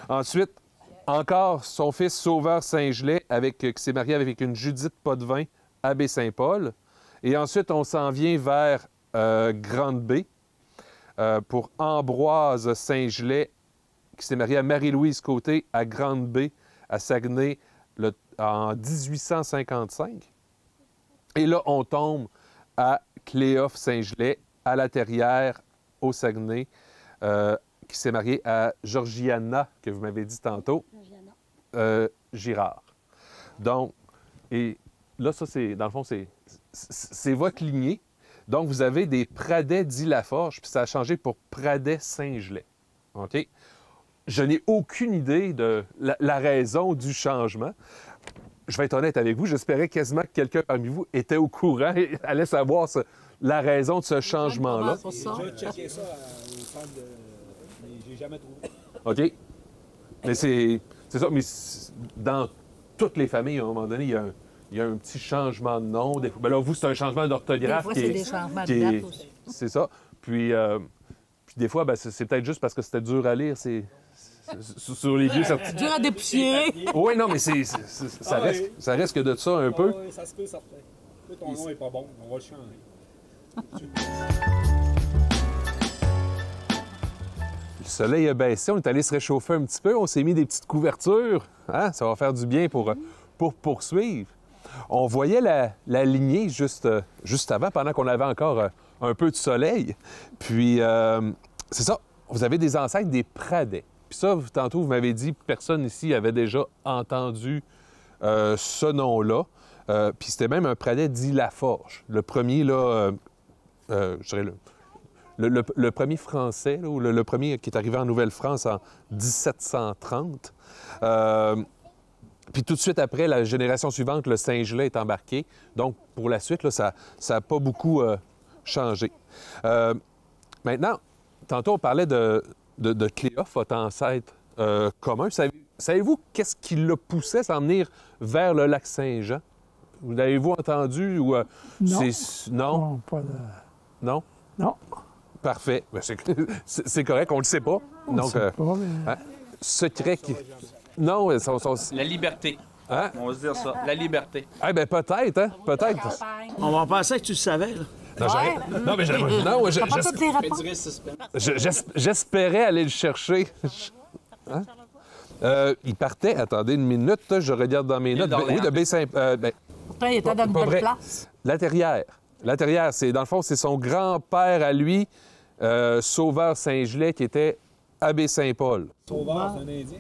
S1: Ensuite, encore son fils Sauveur Saint-Gelais, qui s'est marié avec une Judith Potvin à Baie-Saint-Paul. Et ensuite, on s'en vient vers Grande-Baie pour Ambroise Saint-Gelais, qui s'est marié à Marie-Louise Côté à Grande-Baie, à Saguenay, en 1855. Et là, on tombe à Cléophe Saint-Gelais, à La Terrière, au Saguenay, qui s'est marié à Georgiana, que vous m'avez dit tantôt, Girard. Donc, et là, ça, c'est, dans le fond, c'est votre lignée. Donc, vous avez des Pradet dit Laforge, puis ça a changé pour Pradet Saint-Gelais. OK? Je n'ai aucune idée de la raison du changement. Je vais être honnête avec vous, j'espérais quasiment que quelqu'un parmi vous était au courant et allait savoir la raison de ce changement-là.
S8: J'ai checké ça au centre de... mais j'ai jamais trouvé.
S1: OK. Mais c'est ça. Mais dans toutes les familles, à un moment donné, il y a un petit changement de nom. Ben là, vous, c'est un changement d'orthographe.
S5: Des fois, c'est des changements de date aussi.
S1: C'est ça. Puis des fois, ben, c'est peut-être juste parce que c'était dur à lire. Sur les vieux certificats.
S5: Dur à dépoussiérer.
S1: Oui, non, mais ça reste que de ça un peu.
S8: Oui, ça se peut, certain. Ton nom n'est pas bon, on va le changer.
S1: Le soleil a baissé, on est allé se réchauffer un petit peu, on s'est mis des petites couvertures. Hein? Ça va faire du bien pour poursuivre. On voyait la lignée juste avant, pendant qu'on avait encore un peu de soleil. Puis, c'est ça, vous avez des ancêtres des Pradet. Puis ça, tantôt, vous m'avez dit que personne ici avait déjà entendu ce nom-là. Puis c'était même un Pradet dit Laforge. Le premier, là, je dirais le premier français, là, ou le premier qui est arrivé en Nouvelle-France en 1730. Puis tout de suite après, la génération suivante, le Saint-Gelais est embarqué. Donc, pour la suite, là, ça n'a pas beaucoup changé. Maintenant, tantôt, on parlait de Cléophe, votre ancêtre commun. Savez-vous qu'est-ce qui l'a poussé à s'en venir vers le lac Saint-Jean? Vous l'avez-vous entendu? Ou,
S2: non.
S1: Non?
S2: Pas de...
S1: Non?
S2: Non.
S1: Parfait. C'est correct, on ne le sait pas.
S2: On ne sait pas, mais...
S1: Hein? Secret qui... Non,
S7: La liberté.
S1: Hein?
S7: On va se dire ça. La liberté.
S1: Eh bien, peut-être, hein? Peut-être.
S11: On va penser que tu le savais, là.
S1: Non, mais j'espérais aller le chercher. Hein? Il partait, attendez une minute, je regarde dans mes notes. Oui, de Baie-Saint...
S5: Pourtant, il était dans une
S1: Pas
S5: bonne
S1: vrai.
S5: place.
S1: La Terrière. La Terrière, c'est, dans le fond, c'est son grand-père à lui, Sauveur Saint-Gelais, qui était abbé Saint-Paul.
S8: Sauveur, c'est un Indien,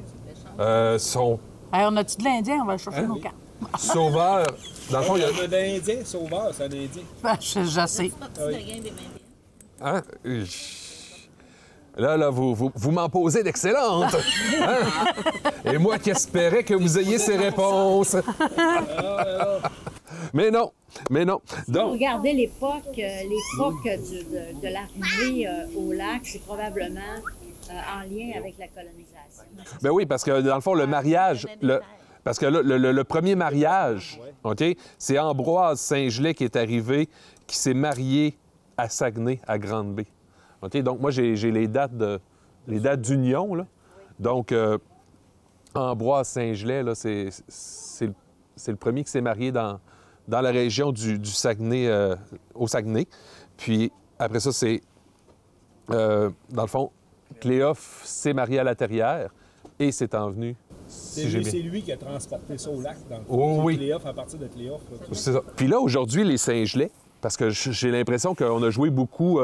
S8: ça?
S1: Son
S5: Hey, on a-tu de l'Indien? On va chercher nos cartes.
S1: Sauveur, dans le fond, il y a...
S8: Un Indien, Sauveur, c'est un Indien.
S5: Ben, je sais.
S1: Hein? Là, vous m'en posez d'excellentes. Hein? Et moi qui espérais que vous ayez ces réponses. Mais non. Donc,
S12: Regardez l'époque de l'arrivée au lac, c'est probablement en lien avec la colonisation.
S1: ben oui, parce que dans le fond, le mariage... Parce que là, le premier mariage, OK, c'est Ambroise Saint-Gelais qui est arrivé, qui s'est marié à Saguenay, à Grande-Bay. OK? Donc, moi, j'ai les dates d'union, là. Donc, Ambroise Saint-Gelais, là, c'est le premier qui s'est marié dans la région du Saguenay, au Saguenay. Puis, après ça, c'est, dans le fond, Cléophe s'est marié à la Terrière et s'est envenu.
S8: C'est lui qui a transporté ça au lac, dans le fond.
S1: Oh, oui.
S8: Cléophe, à partir de Cléophe.
S1: C'est ça. Puis là, aujourd'hui, les Saint-Gelais, parce que j'ai l'impression qu'on a joué beaucoup...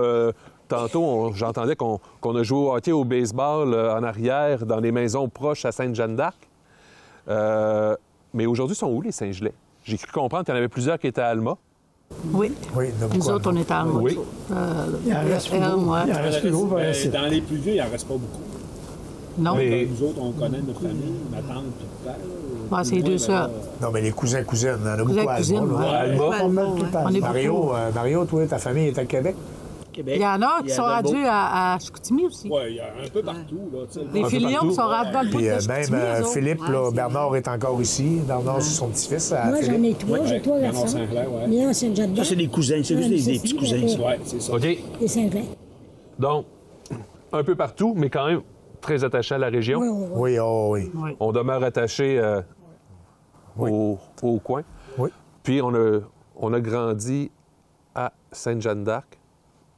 S1: tantôt, j'entendais qu'on a joué au hockey, au baseball en arrière, dans les maisons proches à Sainte-Jeanne-d'Arc. Mais aujourd'hui, sont où les Saint-Gelais? J'ai cru comprendre qu'il y en avait plusieurs qui étaient à Alma.
S5: Oui. Nous autres, on est à Alma.
S1: Oui.
S2: Il en reste plus gros. Il en reste plus gros.
S8: Dans les plus vieux, il n'en reste pas beaucoup.
S5: Non.
S1: Mais...
S8: Nous autres, on connaît notre famille, ma tante et le père.
S5: Ouais, c'est deux sœurs.
S3: Non, mais les cousins, cousines, on en a beaucoup à Alma. Mario, toi, ta famille est à Québec?
S5: Il y en a qui sont rendus à Chicoutimi aussi.
S8: Oui, il y a un peu partout. Là,
S5: les Filions qui sont rendus dans le bout de Chicoutimi.
S3: Même Philippe, là, Bernard est encore ici. Bernard, c'est son petit-fils.
S9: Moi, j'en ai trois. J'ai trois garçons. Léon Saint-Jean-d'Arc.
S11: Ça, c'est des cousins. C'est juste des petits cousins.
S8: Oui, c'est ça.
S1: OK.
S9: Et Saint-Jean.
S1: Donc, un peu partout, mais quand même très attaché à la région.
S3: Oui.
S1: On demeure attaché au coin.
S3: Oui.
S1: Puis, on a grandi à Sainte-Jeanne-d'Arc.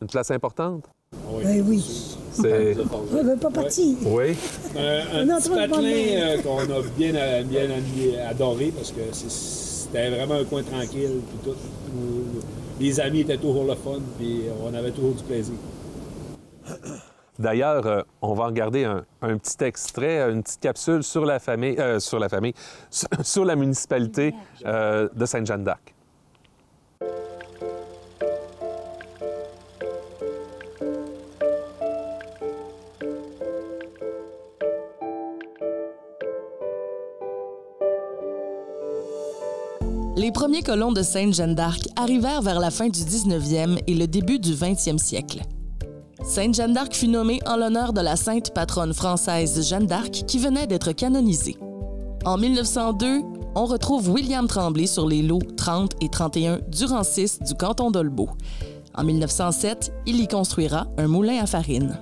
S1: Une place importante?
S9: Oui.
S1: C'est...
S9: On ne veut pas partir.
S1: Oui.
S8: Un petit patelin qu'on a bien adoré parce que c'était vraiment un coin tranquille. Puis tout. Les amis étaient toujours le fun, puis on avait toujours du plaisir.
S1: D'ailleurs, on va en regarder un petit extrait, une petite capsule sur la famille, sur la municipalité de Sainte-Jeanne-d'Arc.
S6: Les premiers colons de Sainte-Jeanne-d'Arc arrivèrent vers la fin du 19e et le début du 20e siècle. Sainte-Jeanne-d'Arc fut nommée en l'honneur de la sainte patronne française Jeanne d'Arc qui venait d'être canonisée. En 1902, on retrouve William Tremblay sur les lots 30 et 31 du rang 6 du canton d'Olbeau. En 1907, il y construira un moulin à farine.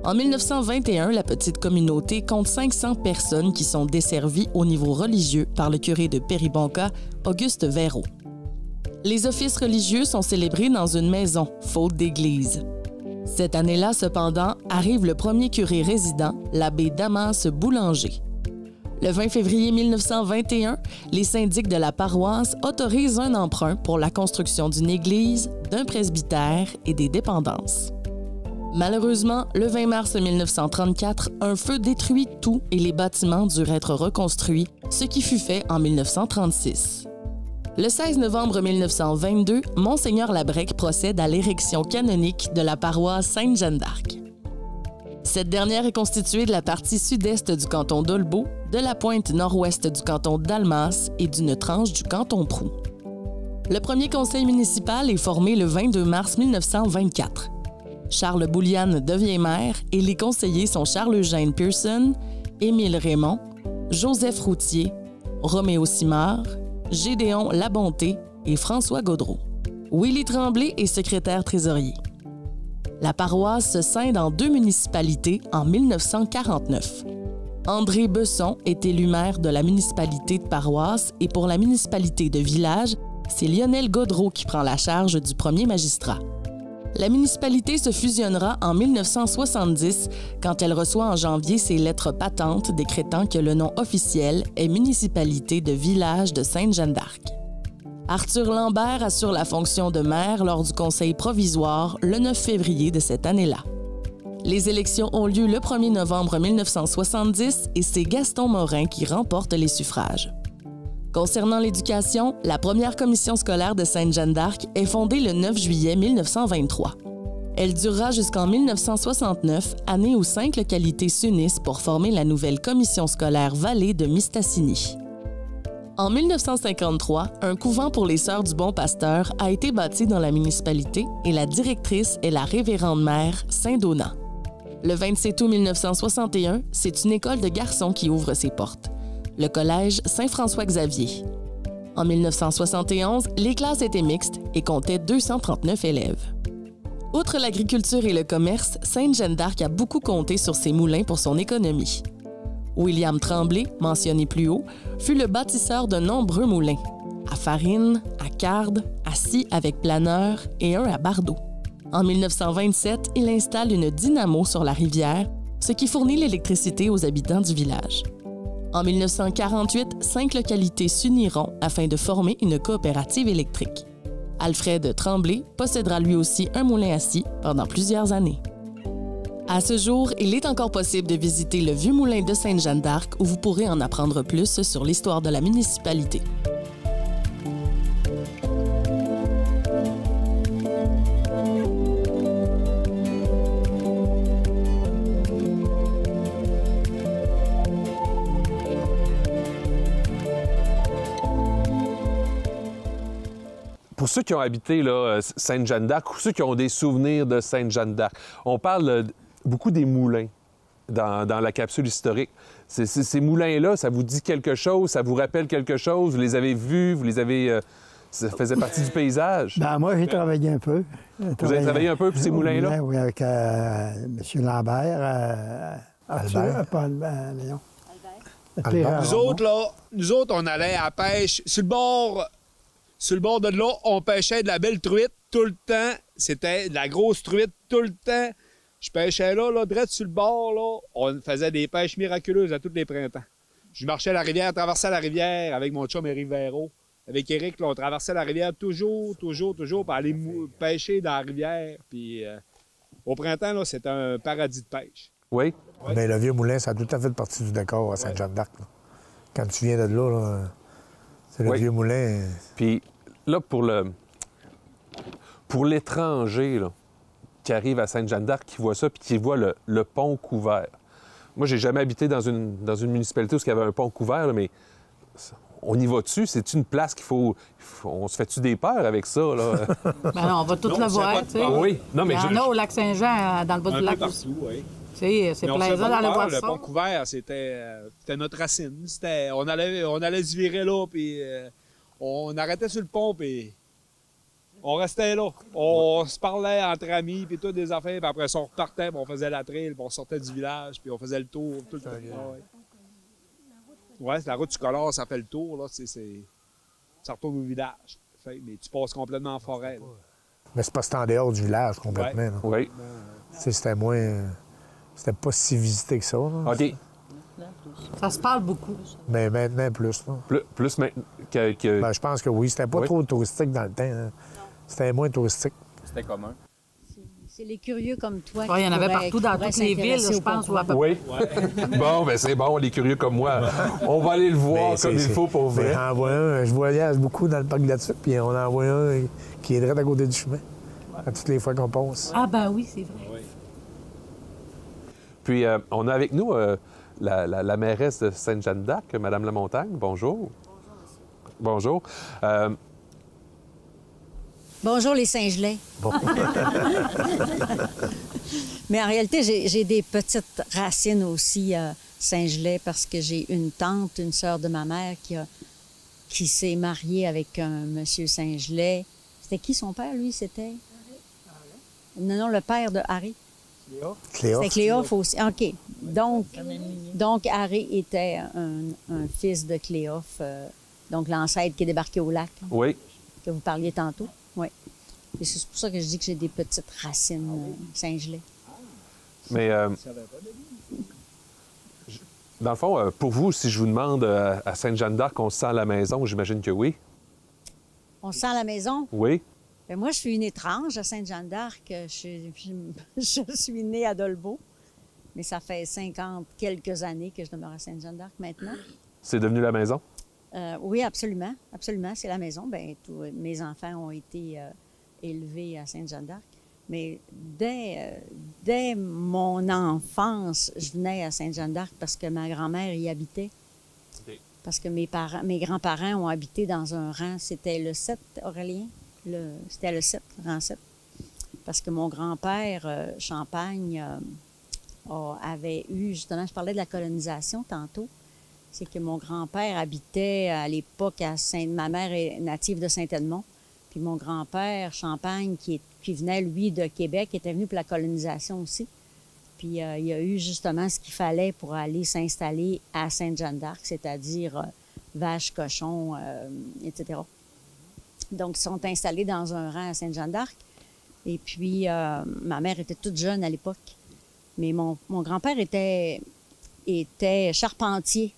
S6: En 1921, la petite communauté compte 500 personnes qui sont desservies au niveau religieux par le curé de Péribonka, Auguste Verreau. Les offices religieux sont célébrés dans une maison, faute d'église. Cette année-là, cependant, arrive le premier curé résident, l'abbé Damas Boulanger. Le 20 février 1921, les syndics de la paroisse autorisent un emprunt pour la construction d'une église, d'un presbytère et des dépendances. Malheureusement, le 20 mars 1934, un feu détruit tout et les bâtiments durent être reconstruits, ce qui fut fait en 1936. Le 16 novembre 1922, Monseigneur Labrec procède à l'érection canonique de la paroisse Sainte-Jeanne d'Arc. Cette dernière est constituée de la partie sud-est du canton d'Olbeau, de la pointe nord-ouest du canton d'Almas et d'une tranche du canton Proux. Le premier conseil municipal est formé le 22 mars 1924. Charles Bouliane devient maire et les conseillers sont Charles-Eugène Pearson, Émile Raymond, Joseph Routier, Roméo Simard, Gédéon Labonté et François Gaudreau. Willy Tremblay est secrétaire trésorier. La paroisse se scinde en 2 municipalités en 1949. André Besson est élu maire de la municipalité de paroisse et pour la municipalité de village, c'est Lionel Gaudreau qui prend la charge du premier magistrat. La municipalité se fusionnera en 1970 quand elle reçoit en janvier ses lettres patentes décrétant que le nom officiel est Municipalité de village de Sainte-Jeanne d'Arc. Arthur Lambert assure la fonction de maire lors du conseil provisoire le 9 février de cette année-là. Les élections ont lieu le 1er novembre 1970 et c'est Gaston Morin qui remporte les suffrages. Concernant l'éducation, la première commission scolaire de Sainte-Jeanne-d'Arc est fondée le 9 juillet 1923. Elle durera jusqu'en 1969, année où 5 localités s'unissent pour former la nouvelle commission scolaire Vallée de Mistassini. En 1953, un couvent pour les Sœurs du Bon Pasteur a été bâti dans la municipalité et la directrice est la révérende mère Saint-Donat. Le 27 août 1961, c'est une école de garçons qui ouvre ses portes, le collège Saint-François-Xavier. En 1971, les classes étaient mixtes et comptaient 239 élèves. Outre l'agriculture et le commerce, Sainte-Jeanne-d'Arc a beaucoup compté sur ses moulins pour son économie. William Tremblay, mentionné plus haut, fut le bâtisseur de nombreux moulins, à Farine, à Carde, à Scie avec planeur et un à Bardeau. En 1927, il installe une dynamo sur la rivière, ce qui fournit l'électricité aux habitants du village. En 1948, 5 localités s'uniront afin de former une coopérative électrique. Alfred Tremblay possédera lui aussi un moulin à scie pendant plusieurs années. À ce jour, il est encore possible de visiter le Vieux Moulin de Sainte-Jeanne-d'Arc où vous pourrez en apprendre plus sur l'histoire de la municipalité.
S1: Pour ceux qui ont habité là, Sainte-Jeanne-d'Arc ou ceux qui ont des souvenirs de Sainte-Jeanne-d'Arc, on parle beaucoup des moulins dans la capsule historique. Ces moulins-là, ça vous dit quelque chose? Ça vous rappelle quelque chose? Vous les avez vus? Vous les avez... ça faisait partie du paysage?
S2: Ben, moi, j'ai travaillé un peu.
S1: Vous avez travaillé un peu pour ces moulins-là?
S2: Oui, avec M. Lambert.
S3: Albert.
S2: Pas Albert, Léon.
S3: Albert.
S8: Nous autres, on allait à la pêche sur le bord de l'eau, on pêchait de la belle truite tout le temps. C'était de la grosse truite tout le temps. Je pêchais là, direct sur le bord, là. On faisait des pêches miraculeuses à tous les printemps. Je marchais la rivière, traversais la rivière avec mon chum Éric Véraud. Avec Éric, là, on traversait la rivière toujours pour aller pêcher dans la rivière. Puis au printemps, là, c'était un paradis de pêche.
S1: Oui.
S3: Mais le Vieux Moulin, ça a tout à fait partie du décor à Sainte-Jeanne-d'Arc. Quand tu viens de là, c'est le Vieux Moulin.
S1: Puis là, pour l'étranger là, qui arrive à Sainte-Jeanne-d'Arc, qui voit ça, puis qui voit le pont couvert. Moi, j'ai jamais habité dans une municipalité où il y avait un pont couvert, là, mais on y va dessus. C'est une place qu'il faut... On se fait-tu des peurs avec ça, là?
S5: Ben non, on va tout le voir, tu sais.
S1: Oui. Non, mais
S5: il y en a au lac Saint-Jean, dans le bas du lac aussi.
S8: Oui.
S5: C'est plaisant d'aller voir ça.
S8: Le pont couvert, c'était notre racine. On allait se virer là, puis on arrêtait sur le pont, puis on restait là. On se parlait entre amis, puis toutes des affaires, puis après ça, on repartait, puis on faisait la trail, puis on sortait du village, puis on faisait le tour tout le temps. Ouais, c'est la route du Collard, ça fait le tour, là. Ça retourne au village. Mais tu passes complètement en forêt. Là.
S3: Mais c'est pas c'était en dehors du village complètement.
S1: Oui.
S3: C'était moins... C'était pas si visité que ça. Là.
S1: OK.
S5: Ça se parle beaucoup.
S3: Mais maintenant, plus. Là.
S1: Plus maintenant que...
S3: Ben, je pense que oui. C'était pas trop touristique dans le temps. Hein. C'était moins touristique.
S8: C'était commun.
S12: C'est les curieux comme toi.
S5: Il y en avait partout dans toutes les villes, je pense.
S1: Oui. Bon, ben c'est bon, les curieux comme moi. On va aller le voir comme il faut pour vrai.
S3: Je voyage beaucoup dans le parc là-dessus, puis on en voit un qui est direct à côté du chemin. À toutes les fois qu'on passe.
S5: Ah ben oui, c'est vrai.
S8: Oui.
S1: Puis, on a avec nous la mairesse de Sainte-Jeanne-d'Arc, Mme Lamontagne. Bonjour. Bonjour.
S12: Bonjour les Saint-Gelais.
S3: Bon.
S12: Mais en réalité, j'ai des petites racines aussi à Saint-Gelais parce que j'ai une tante, une sœur de ma mère qui s'est mariée avec un monsieur Saint-Gelais. C'était qui son père, lui? C'était? Non, le père de Harry. C'était Cléophe aussi. OK. Donc Harry était un fils de Cléophe, donc l'ancêtre qui est débarqué au lac.
S1: Oui.
S12: Que vous parliez tantôt. Oui. Et c'est pour ça que je dis que j'ai des petites racines Saint-Gelais.
S1: Mais, dans le fond, pour vous, si je vous demande à Sainte-Jeanne-d'Arc, on se sent à la maison, j'imagine que oui.
S12: On sent la maison?
S1: Oui.
S12: Bien, moi, je suis une étrange à Sainte-Jeanne-d'Arc. Je suis née à Dolbeau, mais ça fait 50 quelques années que je demeure à Sainte-Jeanne-d'Arc maintenant.
S1: C'est devenu la maison?
S12: Oui, absolument. Absolument, c'est la maison. Bien, mes enfants ont été élevés à Sainte-Jeanne-d'Arc. Mais dès mon enfance, je venais à Sainte-Jeanne-d'Arc parce que ma grand-mère y habitait. Okay. Parce que mes grands-parents ont habité dans un rang. C'était le 7, Aurélien? C'était le 7, rang 7. Parce que mon grand-père, Champagne, avait eu, justement, je parlais de la colonisation tantôt, c'est que mon grand-père habitait à l'époque à ma mère est native de Saint-Edmond, puis mon grand-père, Champagne, qui venait, lui, de Québec, était venu pour la colonisation aussi. Puis il y a eu justement ce qu'il fallait pour aller s'installer à Sainte-Jeanne-d'Arc, c'est-à-dire vaches, cochons, etc. Donc, ils sont installés dans un rang à Sainte-Jeanne-d'Arc. Et puis, ma mère était toute jeune à l'époque. Mais mon grand-père était charpentier.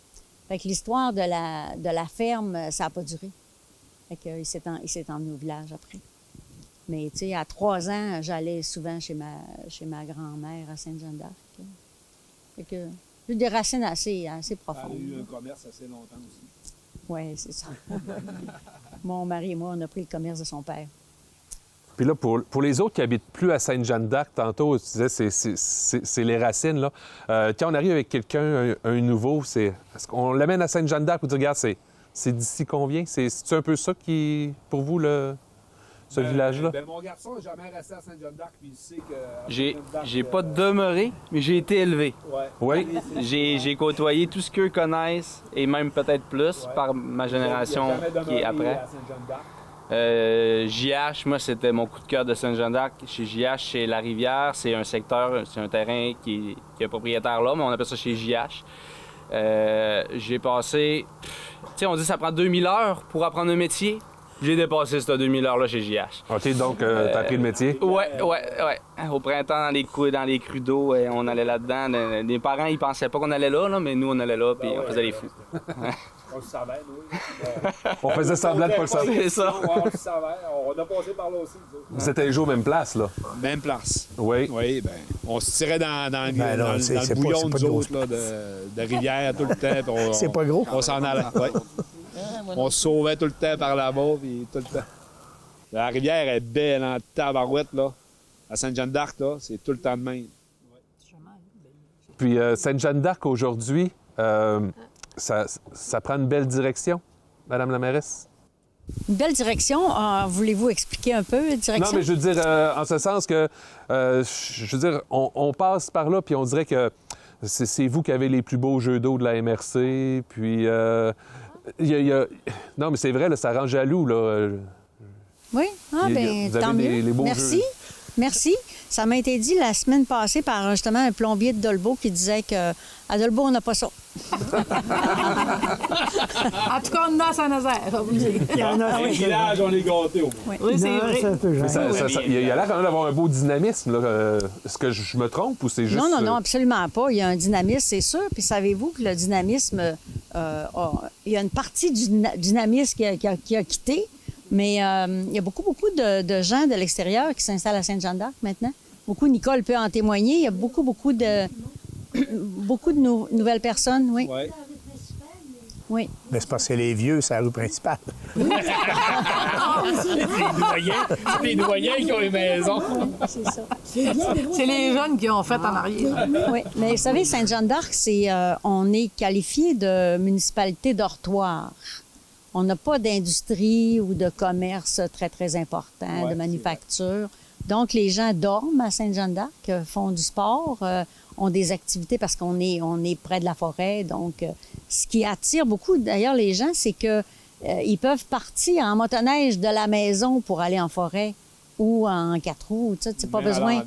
S12: Fait que l'histoire de la ferme, ça n'a pas duré. Fait qu'il s'est emmené au village après. Mais, tu sais, à 3 ans, j'allais souvent chez ma grand-mère à Sainte-Jeanne-d'Arc. Fait que j'ai des racines assez profondes.
S8: Elle a eu un commerce assez longtemps aussi.
S12: Oui, c'est ça. Mon mari et moi, on a pris le commerce de son père.
S1: Puis là, pour les autres qui habitent plus à Sainte-Jeanne-d'Arc, tantôt, tu disais, c'est les racines, là. Quand on arrive avec quelqu'un, un nouveau, est-ce qu'on l'amène à Sainte-Jeanne-d'Arc pour dire, regarde, c'est d'ici qu'on vient? C'est-tu un peu ça qui, pour vous, ce village-là?
S8: Mon garçon n'a jamais resté à Sainte-Jeanne-d'Arc, puis il sait que...
S13: J'ai pas demeuré, mais j'ai été élevé.
S8: Ouais.
S1: Oui.
S13: J'ai côtoyé tout ce qu'eux connaissent, et même peut-être plus, par ma génération qui est après. JH, moi, c'était mon coup de cœur de Sainte-Jeanne-d'Arc. Chez JH, c'est la rivière, c'est un secteur, c'est un terrain qui est propriétaire là, mais on appelle ça chez JH. J'ai passé... Tu sais, on dit que ça prend 2000 heures pour apprendre un métier. J'ai dépassé ces 2000 heures-là chez JH.
S1: OK, donc t'as appris le métier?
S13: Ouais. Au printemps, dans les crues d'eau, on allait là-dedans. Les parents, ils pensaient pas qu'on allait là, mais nous, on allait là, puis on faisait les fous.
S8: On le savait, nous.
S1: On faisait semblant de pas le savoir.
S13: C'est ça.
S8: On le savait. On a passé par là aussi.
S1: Vous étiez toujours aux mêmes places, là?
S8: Même place.
S1: Oui.
S8: Oui, bien, on se tirait dans le bouillon, nous autres, là, de rivière tout le temps.
S3: C'est pas gros.
S8: On s'en allait, oui. On se sauvait tout le temps par là-bas, puis tout le temps. La rivière est belle en tabarouette, là. À Sainte-Jeanne-d'Arc, là, c'est tout le temps de même.
S1: Puis Sainte-Jeanne-d'Arc, aujourd'hui, ça prend une belle direction, Madame la mairesse?
S12: Une belle direction. Voulez-vous expliquer un peu la direction?
S1: Non, mais je veux dire, en ce sens que, je veux dire, on passe par là, puis on dirait que c'est vous qui avez les plus beaux jeux d'eau de la MRC, puis... Non, mais c'est vrai, là, ça rend jaloux, là.
S12: Oui? Tant mieux.
S1: Les beaux
S12: Merci.
S1: jeux.
S12: Merci. Ça m'a été dit la semaine passée par justement un plombier de Dolbeau qui disait qu'à Dolbeau, on n'a pas ça.
S5: En tout cas, on a à Saint-Nazaire, ça vous le dire.
S8: Le village, on est gâtés au moins.
S5: Oui, c'est vrai.
S1: Il a l'air quand même d'avoir un beau dynamisme, là. Est-ce que je me trompe ou c'est juste...
S12: Non, absolument pas. Il y a un dynamisme, c'est sûr. Puis savez-vous que le dynamisme, il y a une partie du dynamisme qui a quitté. Mais il y a beaucoup de gens de l'extérieur qui s'installent à Sainte-Jeanne-d'Arc maintenant. Beaucoup, Nicole peut en témoigner. Il y a beaucoup de nouvelles personnes, oui.
S8: Ouais.
S12: Oui.
S3: Mais c'est parce que les vieux, c'est la rue principale.
S8: C'est les doyens qui ont les maisons.
S12: C'est ça.
S5: C'est les jeunes qui ont fait en arrière.
S12: Oui, mais vous savez, Sainte-Jeanne-d'Arc, on est qualifié de municipalité dortoir. On n'a pas d'industrie ou de commerce très, très important, de manufacture. Donc, les gens dorment à Sainte-Jeanne-d'Arc, font du sport, ont des activités parce qu'on est près de la forêt. Donc, ce qui attire beaucoup, d'ailleurs, les gens, c'est que ils peuvent partir en motoneige de la maison pour aller en forêt ou en 4 roues. Tu sais, c'est pas besoin...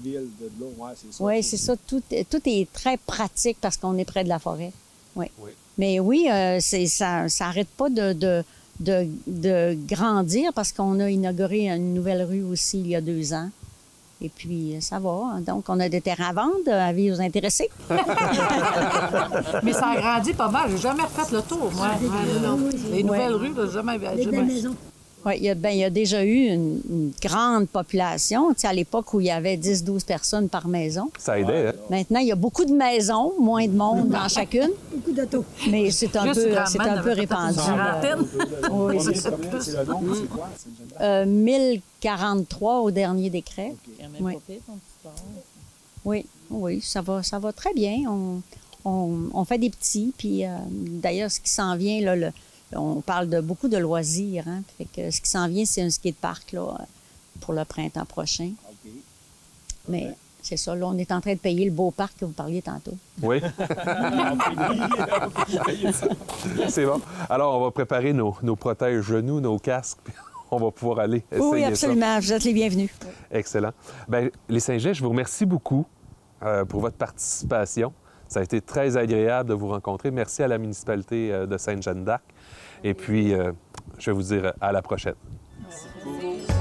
S12: Oui, c'est ça. Tout est très pratique parce qu'on est près de la forêt. Oui. Mais oui, ça n'arrête pas de grandir parce qu'on a inauguré une nouvelle rue aussi il y a 2 ans. Et puis, ça va. Donc, on a des terrains à vendre. Avis aux intéressés.
S5: Mais ça a grandi pas mal. J'ai jamais refait le tour, moi. Les nouvelles rues, j'ai jamais...
S9: Des belles maisons.
S12: Oui, il y a déjà eu une grande population. Tu sais, à l'époque où il y avait 10-12 personnes par maison.
S1: Ça aidait, hein?
S12: Maintenant, il y a beaucoup de maisons, moins de monde dans chacune.
S9: Beaucoup d'autos.
S12: Mais c'est un peu répandu. Oui, c'est ça.
S8: C'est le nom, c'est quoi, Sainte-Jeanne d'Arc?
S12: 1043 au dernier décret. Oui. Oui, ça va très bien. On fait des petits, puis d'ailleurs, ce qui s'en vient, là, on parle beaucoup de loisirs, hein, fait que ce qui s'en vient, c'est un skatepark là, pour le printemps prochain.
S8: OK.
S12: Mais c'est ça, là, on est en train de payer le beau parc que vous parliez tantôt.
S1: Oui. C'est bon. Alors, on va préparer nos protège-genoux, nos casques, puis on va pouvoir aller essayer ça.
S12: Oui, absolument. Vous êtes les bienvenus.
S1: Excellent. Bien, les Saint-Gelais, je vous remercie beaucoup pour votre participation. Ça a été très agréable de vous rencontrer. Merci à la municipalité de Sainte-Jeanne d'Arc. Et puis, je vais vous dire à la prochaine.
S5: Merci.